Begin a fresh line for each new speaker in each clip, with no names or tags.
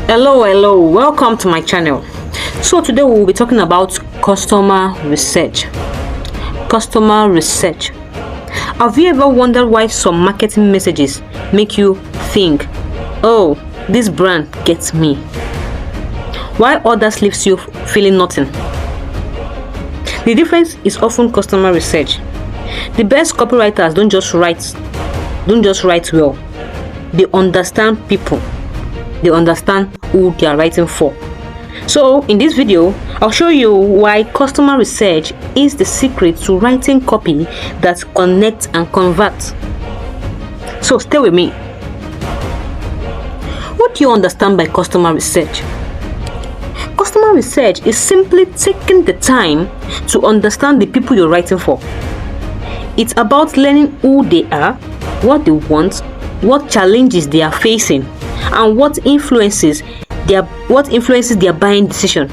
Hello, welcome to my channel. So today we will be talking about customer research. Customer research. Have you ever wondered why some marketing messages make you think, oh, this brand gets me, while others leaves you feeling nothing? The difference is often customer research. The best copywriters don't just write well. They understand people. They understand who they are writing for. So in this video, I'll show you why customer research is the secret to writing copy that connects and converts. So stay with me. What do you understand by customer research? Customer research is simply taking the time to understand the people you're writing for. It's about learning who they are, what they want, what challenges they are facing, and what influences their buying decision.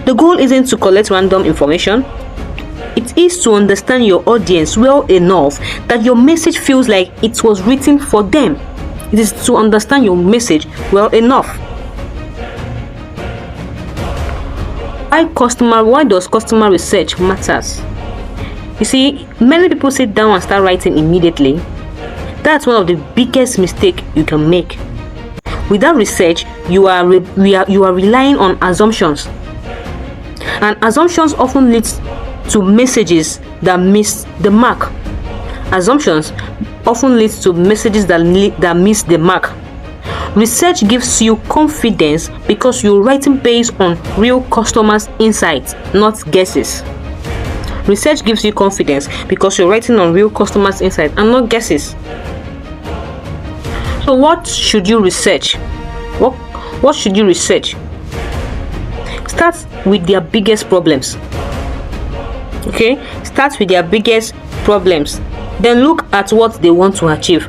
The goal isn't to collect random information. It is to understand your audience well enough that your message feels like it was written for them. It is to understand your message well enough. Why does customer research matters? You see, many people sit down and start writing immediately. That's one of the biggest mistakes you can make. Without research, you are relying on assumptions, and assumptions often lead to messages that miss the mark. Assumptions often lead to messages that miss the mark. Research gives you confidence because you're writing based on real customers' insights, not guesses. Research gives you confidence because you're writing on real customers' insights and not guesses. So what should you research? What should you research? Start with their biggest problems. Okay? Start with their biggest problems. Then look at what they want to achieve.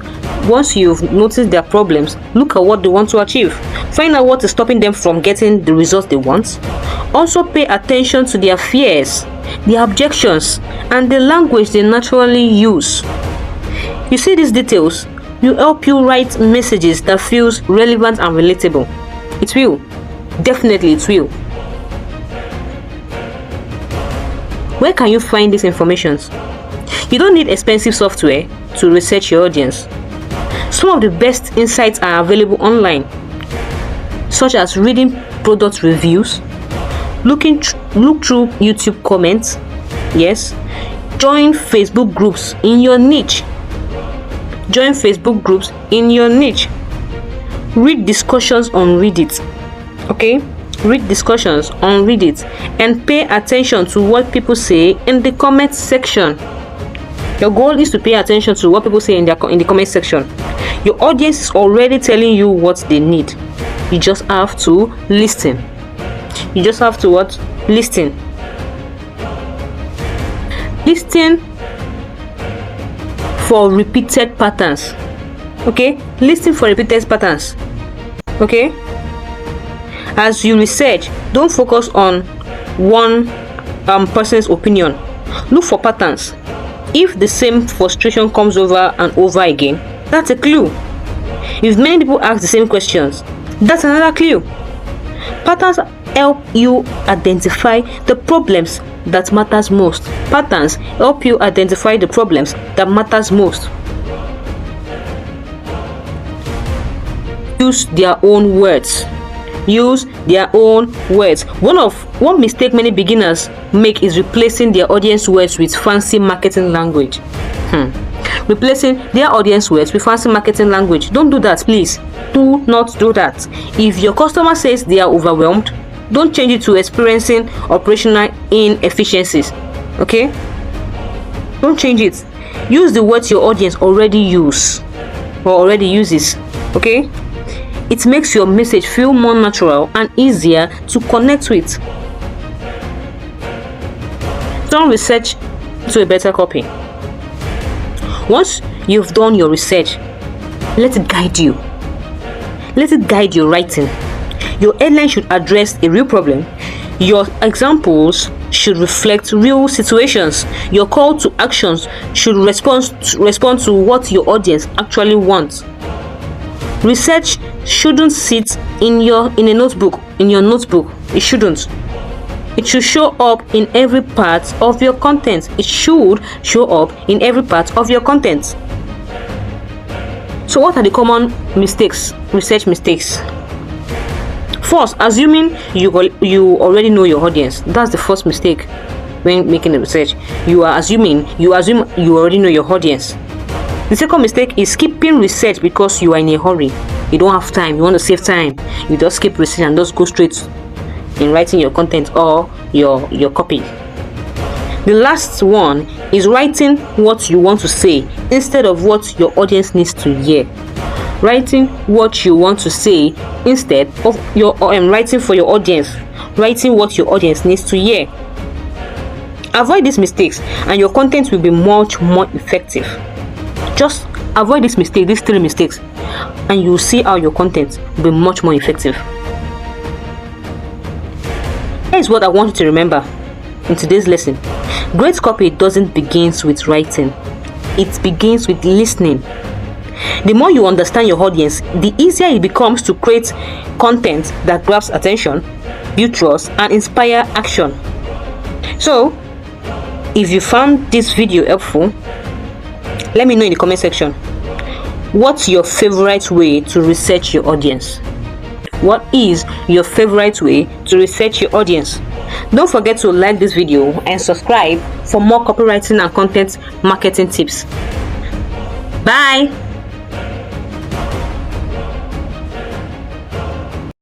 Once you've noticed their problems, look at what they want to achieve. Find out what is stopping them from getting the results they want. Also pay attention to their fears, their objections, and the language they naturally use. You see these details will help you write messages that feels relevant and relatable. It will. Definitely it will. Where can you find these informations? You don't need expensive software to research your audience. Some of the best insights are available online, such as reading product reviews, look through YouTube comments, yes, join Facebook groups in your niche. Read discussions on Reddit. Okay? Read discussions on Reddit and pay attention to what people say in the comment section. Your goal is to pay attention to what people say in the comment section. Your audience is already telling you what they need. You just have to listen. Listen. Listen for repeated patterns. Okay? Listen for repeated patterns. Okay? As you research, don't focus on one person's opinion. Look for patterns. If the same frustration comes over and over again, that's a clue. If many people ask the same questions, that's another clue. Patterns help you identify the problems that matters most. Patterns help you identify the problems that matters most. Use their own words. One mistake many beginners make is replacing their audience words with fancy marketing language. Replacing their audience words with fancy marketing language. Don't do that, please. Do not do that. If your customer says they are overwhelmed, don't change it to experiencing operational inefficiencies. Okay? Don't change it. Use the words your audience already uses. Okay? It makes your message feel more natural and easier to connect with. Turn research to a better copy. Once you've done your research, let it guide you. Let it guide your writing. Your headline should address a real problem. Your examples should reflect real situations. Your call to actions should respond to what your audience actually wants. Research shouldn't sit in your notebook. It shouldn't. It should show up in every part of your content. It should show up in every part of your content. So what are the common mistakes, research mistakes? First, assuming you already know your audience. That's the first mistake when making a research. You assume you already know your audience. The second mistake is skipping research because you are in a hurry. You don't have time. You want to save time. You just skip research and just go straight in writing your content or your copy. The last one is writing what you want to say instead of what your audience needs to hear. Writing what you want to say instead of your writing for your audience. Writing what your audience needs to hear. Avoid these mistakes and your content will be much more effective. Just avoid these 3 mistakes, and you will see how your content will be much more effective. Here's what I want you to remember in today's lesson. Great copy doesn't begin with writing. It begins with listening. The more you understand your audience, the easier it becomes to create content that grabs attention, build trust, and inspire action. So, if you found this video helpful, let me know in the comment section. What's your favorite way to research your audience? What is your favorite way to research your audience? Don't forget to like this video and subscribe for more copywriting and content marketing tips. Bye!